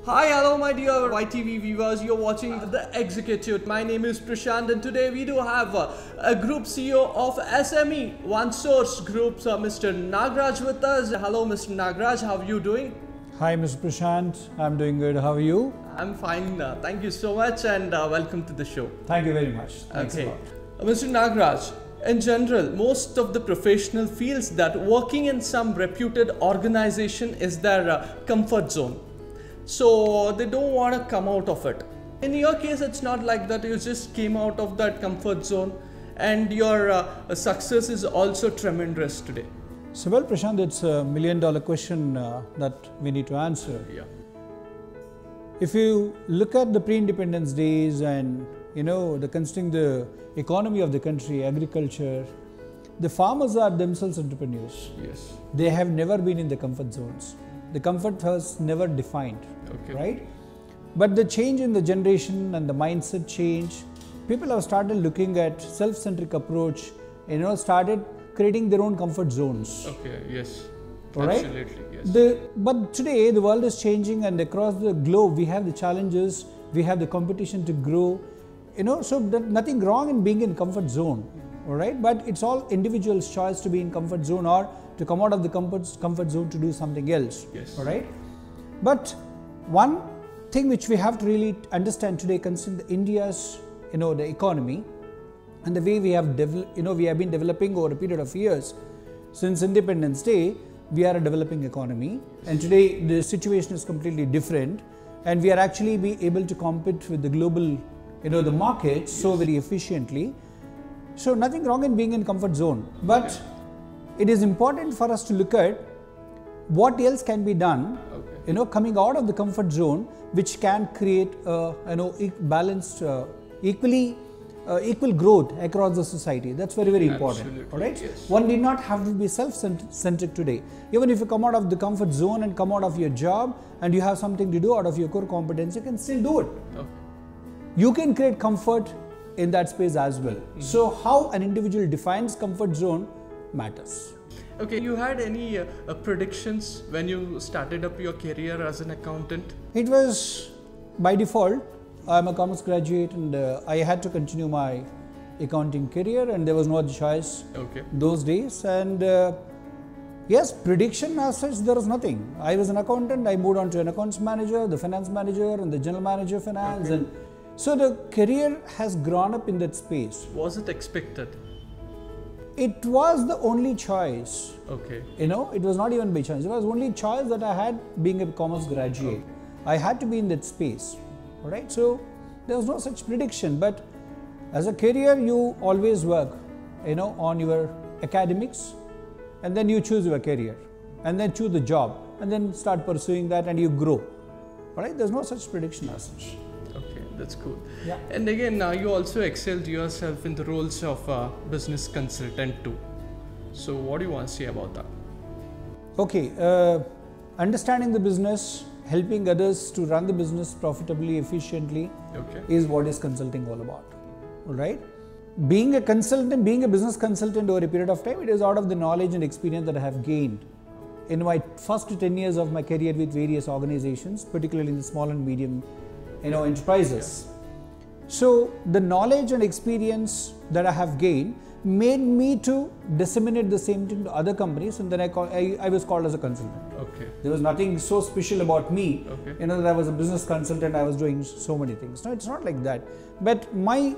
Hi, hello my dear YTV viewers, you're watching The Executive. My name is Prashant and today we do have a Group CEO of SME OneSource Group, Mr. Nagaraj with us. Hello Mr. Nagaraj, how are you doing? Hi Mr. Prashant, I'm doing good. How are you? I'm fine, thank you so much and welcome to the show. Thank you very much. Thanks a lot. Mr. Nagaraj, in general, most of the professional feels that working in some reputed organization is their comfort zone. So they don't want to come out of it. In your case, it's not like that. You just came out of that comfort zone and your success is also tremendous today. So well, Prashant, it's a $1 million question that we need to answer. Yeah. If you look at the pre-independence days and considering the economy of the country, agriculture, the farmers are themselves entrepreneurs. Yes. They have never been in the comfort zones. The comfort was never defined, right? But the change in the generation and the mindset change, people have started looking at self-centric approach, started creating their own comfort zones. Okay, yes. Right? Absolutely, yes. But today the world is changing and across the globe we have the challenges, we have the competition to grow, so nothing wrong in being in comfort zone, all right? But it's all individual's choice to be in comfort zone or to come out of the comfort zone to do something else, yes. All right? But one thing which we have to really understand today, considering India's, the economy and the way we have we have been developing over a period of years since Independence Day, we are a developing economy, and today the situation is completely different, and we are actually be able to compete with the global, the market so very efficiently. So nothing wrong in being in comfort zone, but it is important for us to look at what else can be done, coming out of the comfort zone, which can create balanced, equal growth across the society. That's very, very important. Absolutely, all right. Yes. One need not have to be self-centric today. Even if you come out of the comfort zone and come out of your job and you have something to do out of your core competence, you can still do it. Okay. You can create comfort in that space as well. So how an individual defines comfort zone matters. Okay, you had any predictions when you started up your career as an accountant? It was by default. I'm a commerce graduate and I had to continue my accounting career and there was no other choice those days. And yes, prediction as such, there was nothing. I was an accountant, I moved on to an accounts manager, the finance manager and the general manager of finance. And so the career has grown up in that space. Was it expected? It was the only choice. Okay. It was not even by chance. It was the only choice that I had being a commerce graduate. I had to be in that space. All right. So there was no such prediction. But as a career, you always work, on your academics, and then you choose your career, and then choose the job, and then start pursuing that, and you grow. All right. There's no such prediction as such. That's cool. Yeah. And again, you also excelled yourself in the roles of business consultant too. So what do you want to say about that? Okay, understanding the business, helping others to run the business profitably, efficiently is what is consulting all about. All right. Being a consultant, being a business consultant over a period of time, it is out of the knowledge and experience that I have gained in my first 10 years of my career with various organizations, particularly in the small and medium enterprises. So the knowledge and experience that I have gained made me to disseminate the same thing to other companies, and then I was called as a consultant. Okay. There was nothing so special about me, that I was a business consultant, I was doing so many things. No, it's not like that. But my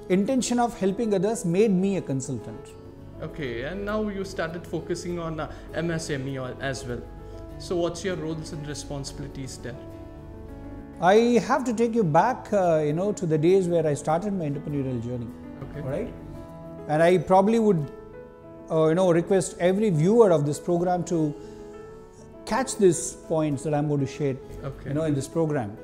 intention of helping others made me a consultant. Okay, and now you started focusing on MSME as well. So what's your roles and responsibilities there? I have to take you back, to the days where I started my entrepreneurial journey. Okay. All right. And I probably would, request every viewer of this program to catch these points that I'm going to share, in this program.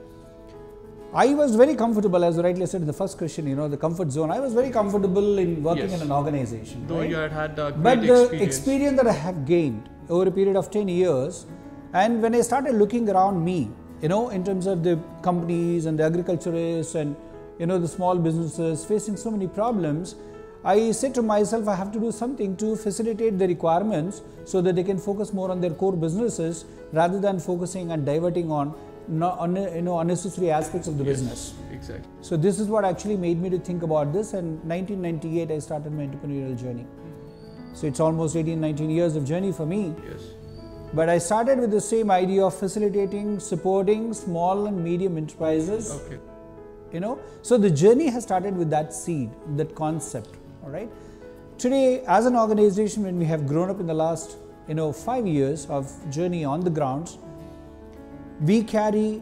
I was very comfortable, as rightly said in the first question, the comfort zone. I was very comfortable in working in an organization. Though you had a great But the experience that I have gained over a period of 10 years, and when I started looking around me, in terms of the companies and the agriculturists and, the small businesses facing so many problems, I said to myself, I have to do something to facilitate the requirements so that they can focus more on their core businesses rather than focusing and diverting on unnecessary aspects of the business. Exactly. So this is what actually made me to think about this, and 1998 I started my entrepreneurial journey. So it's almost 18-19 years of journey for me. Yes. But I started with the same idea of facilitating, supporting small and medium enterprises. Okay. So the journey has started with that seed, that concept. All right. Today, as an organization, when we have grown up in the last 5 years of journey on the grounds, we carry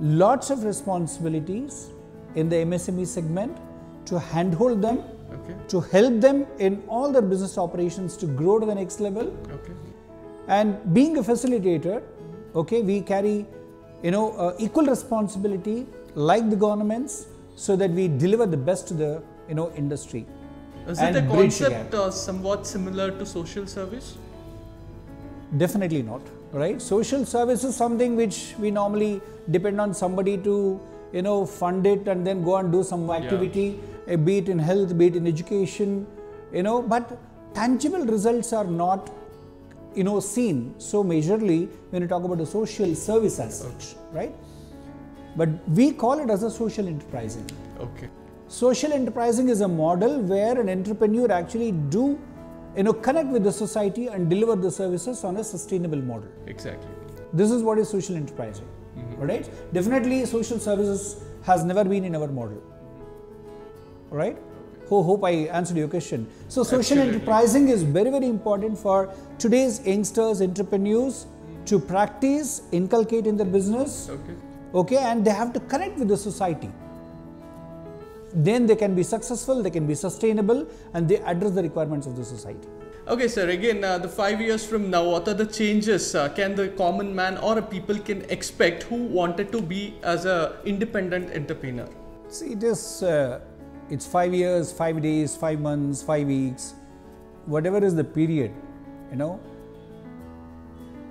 lots of responsibilities in the MSME segment to handhold them, to help them in all their business operations to grow to the next level. Okay. And being a facilitator, we carry equal responsibility like the governments, so that we deliver the best to the industry. Is it a concept somewhat similar to social service? Definitely not, right? Social service is something which we normally depend on somebody to fund it and then go and do some activity, be it in health, be it in education, but tangible results are not seen so majorly when you talk about the social service as such, right? But we call it as a social enterprising. Okay. Social enterprising is a model where an entrepreneur actually connect with the society and deliver the services on a sustainable model. Exactly. This is what is social enterprising. Right? Definitely social services has never been in our model. Right? Hope I answered your question. So social enterprising is very, very important for today's youngsters, entrepreneurs to practice, inculcate in their business. Okay, and they have to connect with the society. Then they can be successful, they can be sustainable, and they address the requirements of the society. Okay, sir. Again, the 5 years from now, what are the changes can the common man or a people can expect who wanted to be as a independent entrepreneur? See, it's 5 years, 5 days, 5 months, 5 weeks, whatever is the period,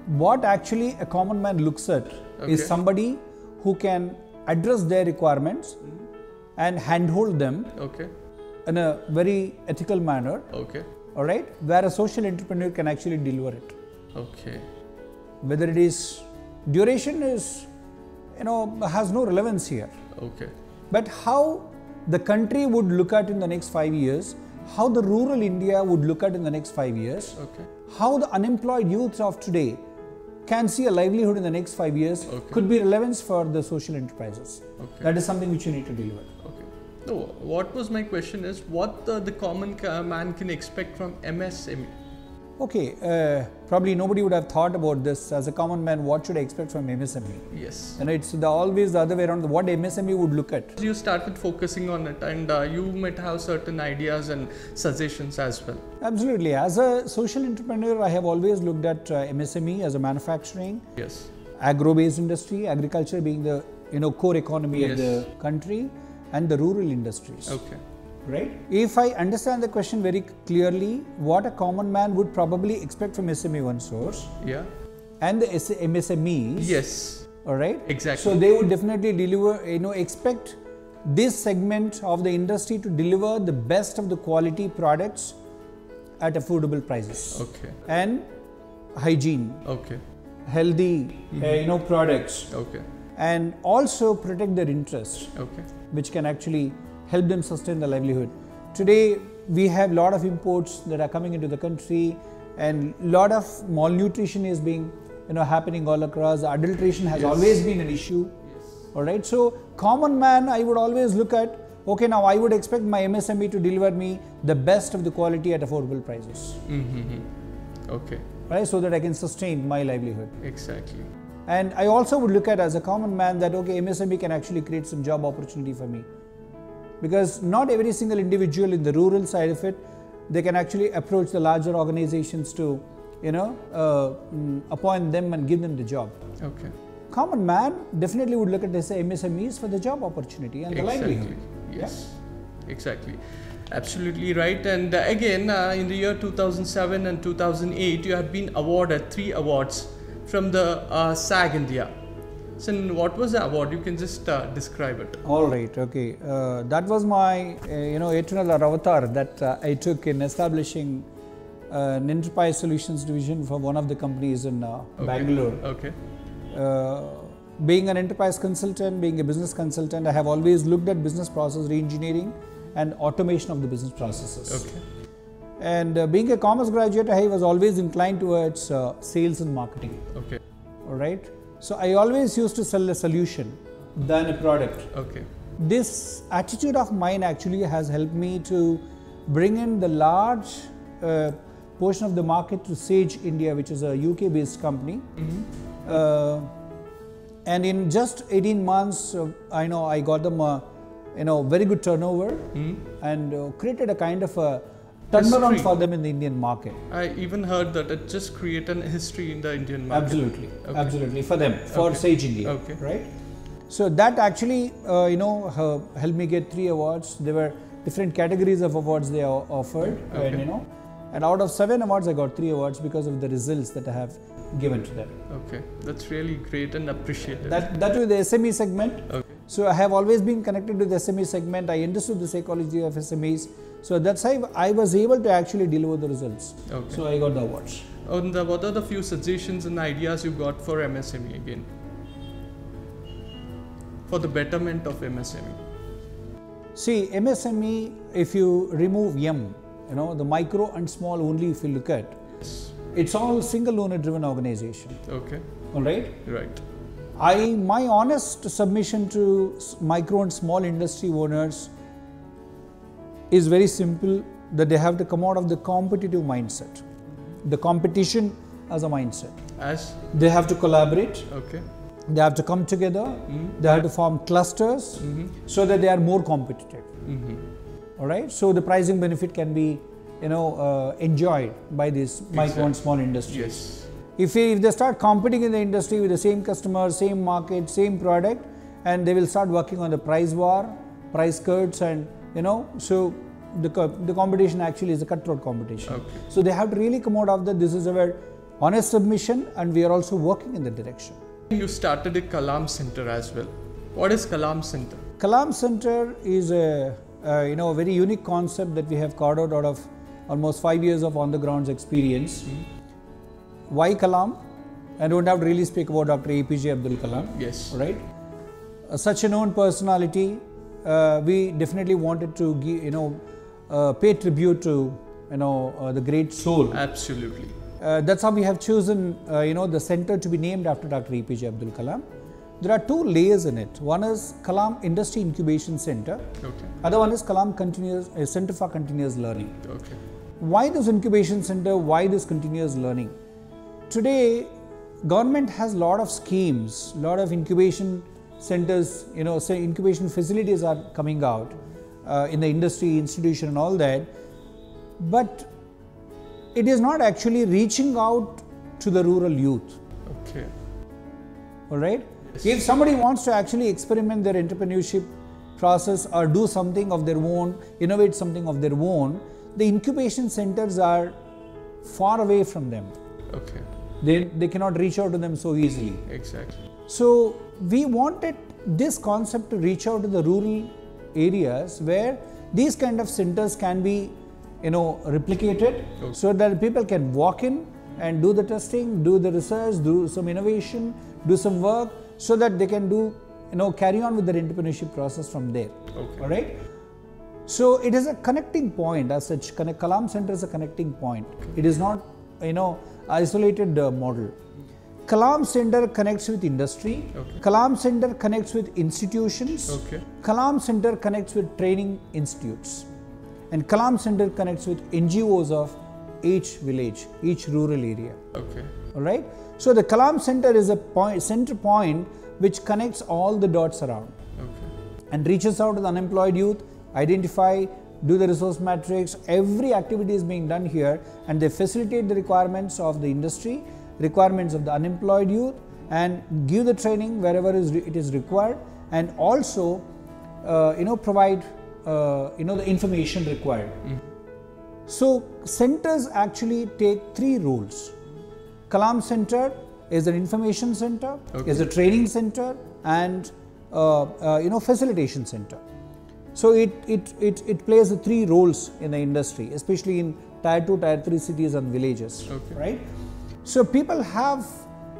What actually a common man looks at is somebody who can address their requirements and handhold them in a very ethical manner. All right, where a social entrepreneur can actually deliver it. Whether it is duration is, has no relevance here. But how the country would look at in the next 5 years, how the rural India would look at in the next 5 years, how the unemployed youth of today can see a livelihood in the next 5 years could be relevance for the social enterprises. That is something which you need to deliver. No, what was my question is what the common man can expect from MSME? Probably nobody would have thought about this as a common man. What should I expect from MSME? Yes. It's always the other way around. What MSME would look at. You started focusing on it, and you might have certain ideas and suggestions as well. Absolutely. As a social entrepreneur, I have always looked at MSME as a manufacturing, agro-based industry, agriculture being the core economy of the country, and the rural industries. Right? If I understand the question very clearly, what a common man would probably expect from SME OneSource and the MSMEs. All right? Exactly. So they would definitely deliver, expect this segment of the industry to deliver the best of the quality products at affordable prices. And hygiene. Healthy, products. And also protect their interests. Which can actually help them sustain their livelihood. Today, we have a lot of imports that are coming into the country, and a lot of malnutrition is being, happening all across. Adulteration has always been an issue. All right. So, common man, I would always look at, now I would expect my MSME to deliver me the best of the quality at affordable prices. Right, so that I can sustain my livelihood. And I also would look at as a common man that MSME can actually create some job opportunity for me. Because not every single individual in the rural side of it, they can actually approach the larger organizations to, appoint them and give them the job. Common man definitely would look at this MSMEs for the job opportunity and the livelihood. Exactly. Absolutely right. And again, in the year 2007 and 2008, you have been awarded 3 awards from the SAG India. So what was the award? You can just describe it. All right. That was my eternal avatar that I took in establishing an enterprise solutions division for one of the companies in Bangalore. being an enterprise consultant, being a business consultant, I have always looked at business process re-engineering and automation of the business processes. Okay. And being a commerce graduate, I was always inclined towards sales and marketing. Okay. All right. So I always used to sell a solution than a product. Okay. This attitude of mine actually has helped me to bring in the large portion of the market to Sage India, which is a UK based company. And in just 18 months, I know I got them very good turnover and created a kind of a turnaround for them in the Indian market. I even heard that it just created a history in the Indian market. Absolutely, okay. Absolutely, for them, for Sage India, okay. right? So that actually, helped me get 3 awards. There were different categories of awards they offered, okay. and out of 7 awards, I got 3 awards because of the results that I have given to them. Okay, that's really great and appreciated. That was the SME segment. Okay. So I have always been connected with the SME segment. I understood the psychology of SMEs. So that's how I was able to actually deliver the results. Okay. So I got the awards. And what are the few suggestions and ideas you got for MSME again? For the betterment of MSME. See, MSME, if you remove M, the micro and small only if you look at, yes. It's all single owner driven organization. Okay. All right? Right. My honest submission to micro and small industry owners is very simple, that they have to come out of the competitive mindset. The competition as a mindset. As? They have to collaborate. Okay. They have to come together. They have to form clusters so that they are more competitive. All right. So the pricing benefit can be, enjoyed by these micro and small industries. Yes. If they start competing in the industry with the same customer, same market, same product, and they will start working on the price war, price cuts, and so the competition actually is a cutthroat competition. Okay. So they have to really come out of that. This is our honest submission, and we are also working in that direction. You started a Kalam Center as well. What is Kalam Center? Kalam Center is a very unique concept that we have carved out of almost 5 years of on-the-ground experience. Why Kalam? I don't have to really speak about Dr. APJ Abdul Kalam. Yes. Right? Such a known personality, we definitely wanted to give, pay tribute to the great soul. Absolutely. That's how we have chosen the center to be named after Dr. APJ Abdul Kalam. There are 2 layers in it. One is Kalam Industry Incubation Center. Okay. Other one is Kalam Center for Continuous Learning. Okay. Why this incubation center? Why this continuous learning? Today, government has a lot of schemes, lot of incubation centers, say incubation facilities are coming out in the industry, institution and all that. But it is not actually reaching out to the rural youth. Okay. All right. Yes. If somebody wants to actually experiment their entrepreneurship process or do something of their own, innovate something of their own, the incubation centers are far away from them. Okay. They cannot reach out to them so easily. Exactly. So we wanted this concept to reach out to the rural areas where these kind of centers can be replicated, okay. So that people can walk in and do the testing, do the research, do some innovation, do some work, so that they can do carry on with their entrepreneurship process from there. Okay. All right. So it is a connecting point as such. Kalam Center is a connecting point. Okay. It is not isolated model. Kalam Center connects with industry. Okay. Kalam Center connects with institutions. Okay. Kalam Center connects with training institutes. And Kalam Center connects with NGOs of each village, each rural area. Okay. All right. So the Kalam Center is a center point which connects all the dots around. Okay. And reaches out to the unemployed youth, identify, do the resource matrix. Every activity is being done here, and they facilitate the requirements of the industry, requirements of the unemployed youth, and give the training wherever it is required, and also provide the information required. So centers actually take 3 roles. Kalam Center is an information center, okay. is a training center, and facilitation center. So it plays the 3 roles in the industry, especially in Tier 2, Tier 3 cities and villages. Okay. Right? So people have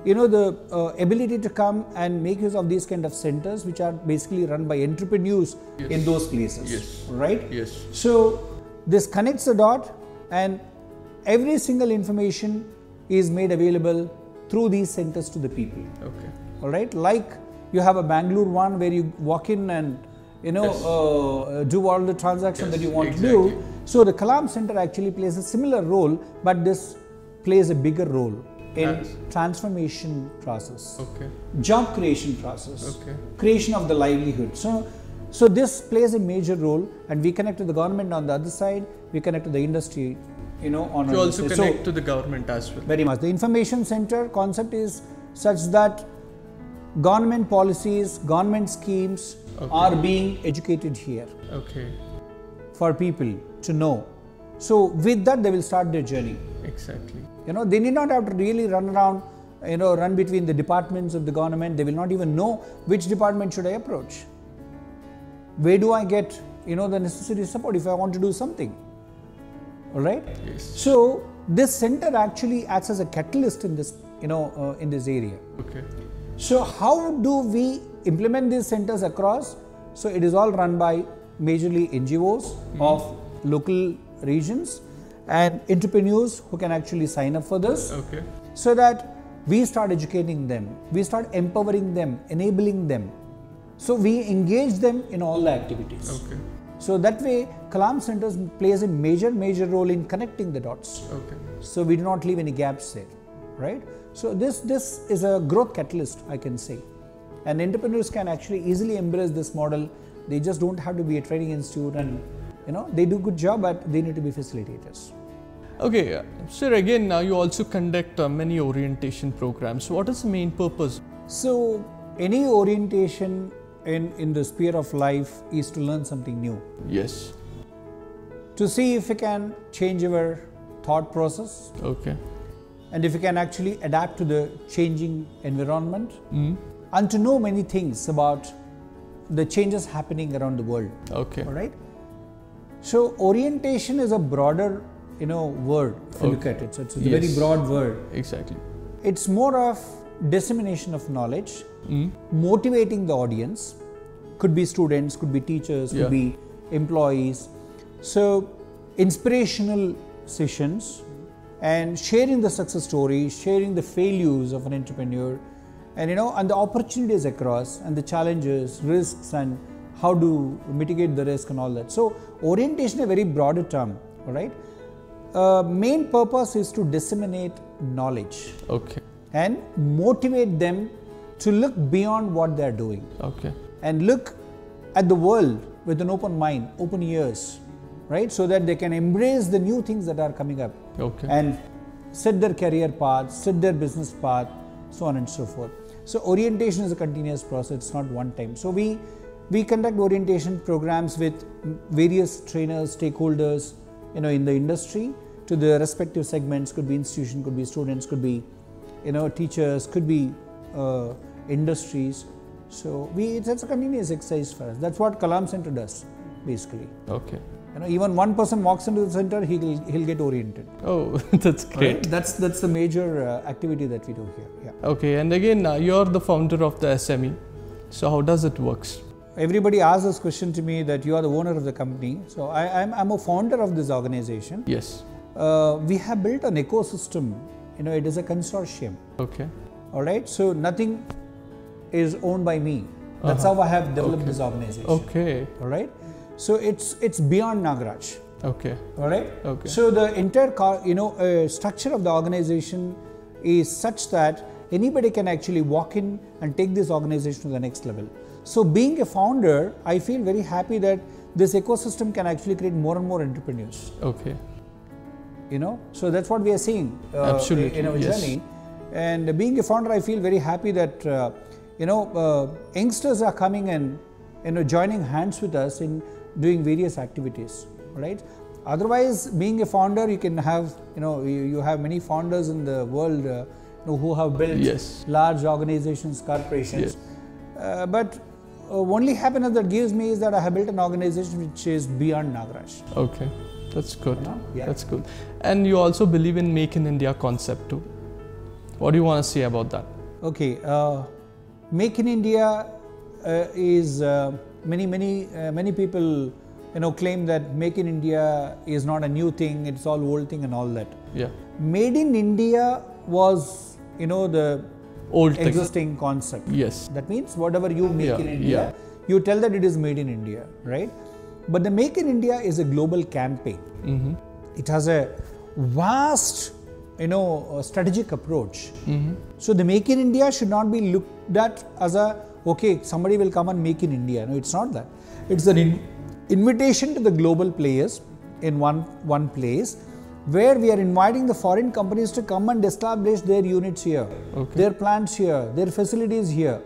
the ability to come and make use of these kind of centers, which are basically run by entrepreneurs in those places, right? Yes. So this connects the dot, and every single information is made available through these centers to the people. Okay. All right, like you have a Bangalore one where you walk in and do all the transactions that you want to do. So the Kalam Center actually plays a similar role, but this plays a bigger role in transformation process, job creation process, creation of the livelihood. So this plays a major role, and we connect to the government on the other side, we connect to the industry, on you also connect to the government as well. Very much. The information center concept is such that government policies, government schemes are being educated here for people to know. So with that, they will start their journey. Exactly. They need not have to really run around, run between the departments of the government. They will not even know which department should I approach. Where do I get, the necessary support if I want to do something? All right. Yes. So this center actually acts as a catalyst in this, in this area. Okay. So how do we implement these centers across? So it is all run by majorly NGOs of local regions and entrepreneurs who can actually sign up for this. Okay. So that we start educating them, we start empowering them, enabling them. So we engage them in all the activities. Okay. So that way, Kalam Centers plays a major role in connecting the dots. Okay. So we do not leave any gaps there, right? So this is a growth catalyst, I can say. And entrepreneurs can actually easily embrace this model. They just don't have to be a training institute, and they do a good job, but they need to be facilitators. Okay, sir, again, now you also conduct many orientation programs. What is the main purpose? So any orientation in the sphere of life is to learn something new. Yes. To see if we can change our thought process. Okay. And if we can actually adapt to the changing environment. And to know many things about the changes happening around the world. Okay. All right. So orientation is a broader, word if you look at it. So it's a very broad word. Exactly. It's more of dissemination of knowledge, motivating the audience. Could be students, could be teachers, could be employees. So inspirational sessions and sharing the success stories, sharing the failures of an entrepreneur, and and the opportunities across, and the challenges, risks, and how to mitigate the risk and all that. So orientation is a very broader term, all right? Main purpose is to disseminate knowledge. Okay. And motivate them to look beyond what they are doing. Okay. And look at the world with an open mind, open ears, right? So that they can embrace the new things that are coming up. Okay. And set their career path, set their business path, so on and so forth. So orientation is a continuous process, it's not one time. So we conduct orientation programs with various trainers, stakeholders, in the industry to the respective segments. Could be institution, could be students, could be teachers, could be industries. So it's a continuous exercise for us. That's what Kalam Center does, basically. Okay. Even one person walks into the center, he'll get oriented. Oh, that's great. Right? That's the major activity that we do here. Yeah. Okay, and again, you're the founder of the SME. So how does it works? Everybody asks this question to me that you are the owner of the company. So I'm a founder of this organization. Yes. We have built an ecosystem. It is a consortium. Okay. All right. So nothing is owned by me. That's how I have developed this organization. Okay. All right. So it's beyond Nagaraj. Okay. All right. Okay. So the entire structure of the organization is such that anybody can actually walk in and take this organization to the next level. So being a founder, I feel very happy that this ecosystem can actually create more and more entrepreneurs. Okay. So that's what we are seeing Absolutely. in our journey. And being a founder, I feel very happy that youngsters are coming and joining hands with us in doing various activities. Right. Otherwise, being a founder, you can have you have many founders in the world who have built large organizations, corporations. But only happiness that gives me is that I have built an organization which is beyond Nagaraj. Okay, that's good. Yeah. That's good. And you also believe in Make in India concept too? What do you want to say about that? Okay, Make in India is many people claim that Make in India is not a new thing, it's all old thing and all that. Yeah. Made in India was the Old existing concept. Yes. That means whatever you make in India, you tell that it is made in India, right? But the Make in India is a global campaign. Mm-hmm. It has a vast strategic approach. Mm-hmm. So the Make in India should not be looked at as somebody will come and make in India. No, it's not that. It's an invitation to the global players in one place, where we are inviting the foreign companies to come and establish their units here, their plants here, their facilities here,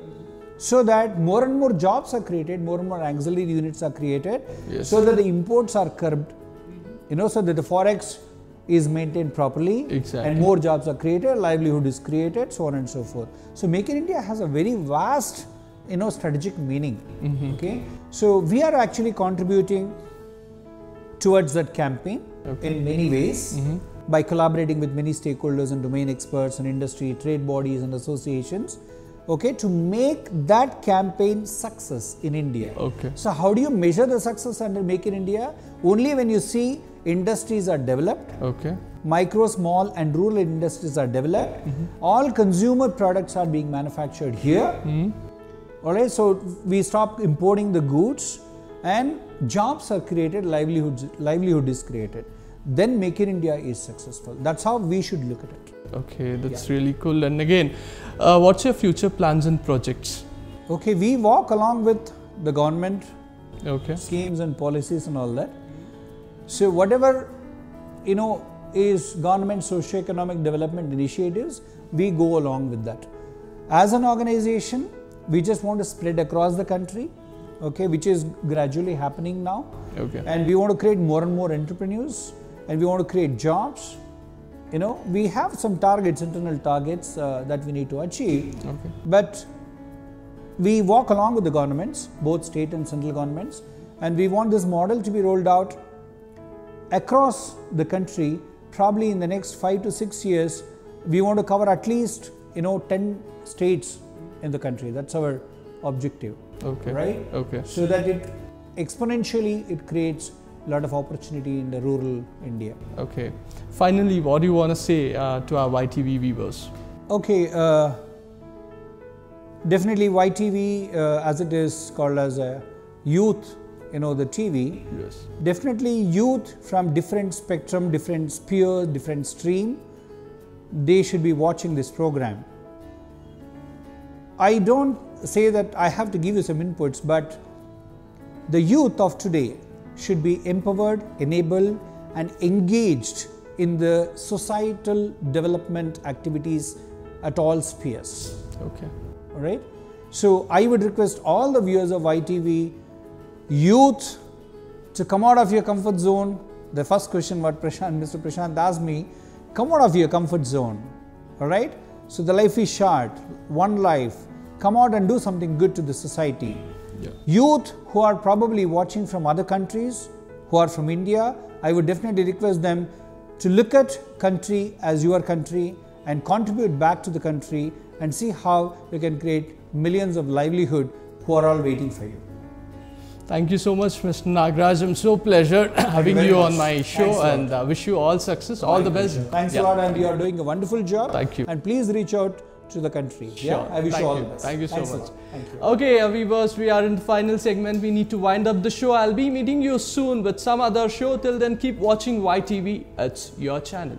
so that more and more jobs are created, more and more auxiliary units are created, so that the imports are curbed, so that the forex is maintained properly, and more jobs are created, livelihood is created, so on and so forth. So Make in India has a very vast strategic meaning. Mm-hmm. Okay, so we are actually contributing towards that campaign in many ways, by collaborating with many stakeholders and domain experts and industry, trade bodies and associations, to make that campaign success in India. So how do you measure the success under Make in India? Only when you see industries are developed, micro, small and rural industries are developed, all consumer products are being manufactured here. Alright, so we stop importing the goods and jobs are created, livelihood is created. Then Make in India is successful. That's how we should look at it. Okay, that's really cool. And again, what's your future plans and projects? Okay, we walk along with the government schemes and policies and all that. So whatever is government socio-economic development initiatives, we go along with that. As an organization, we just want to spread across the country, which is gradually happening now. And we want to create more and more entrepreneurs, and we want to create jobs. We have some targets, internal targets that we need to achieve. But we walk along with the governments, both state and central governments, and we want this model to be rolled out across the country. Probably in the next 5 to 6 years, we want to cover at least 10 states in the country. That's our objective. Right? So that it exponentially it creates a lot of opportunity in the rural India. Finally, what do you want to say to our YTV viewers? Definitely YTV, as it is called as a youth, the TV. Definitely youth from different spectrum, different spheres, different stream, they should be watching this program. I don't say that I have to give you some inputs, but the youth of today should be empowered, enabled and engaged in the societal development activities at all spheres. Alright? So I would request all the viewers of YTV, youth, to come out of your comfort zone. The first question what Mr. Prashant asked me, come out of your comfort zone. Alright? So the life is short, one life. Come out and do something good to the society. Youth who are probably watching from other countries, who are from India, I would definitely request them to look at country as your country and contribute back to the country and see how you can create millions of livelihood who are all waiting for you. Thank you so much, Mr. Nagaraj. It's so pleasure having you on my show, and wish you all success, all the best. Thanks a lot, and you are doing a wonderful job. Thank you. And please reach out to the country. I wish you all the best. Thank you so much. Thank you. Okay, viewers, we are in the final segment. We need to wind up the show. I'll be meeting you soon with some other show. Till then, keep watching YTV. It's your channel.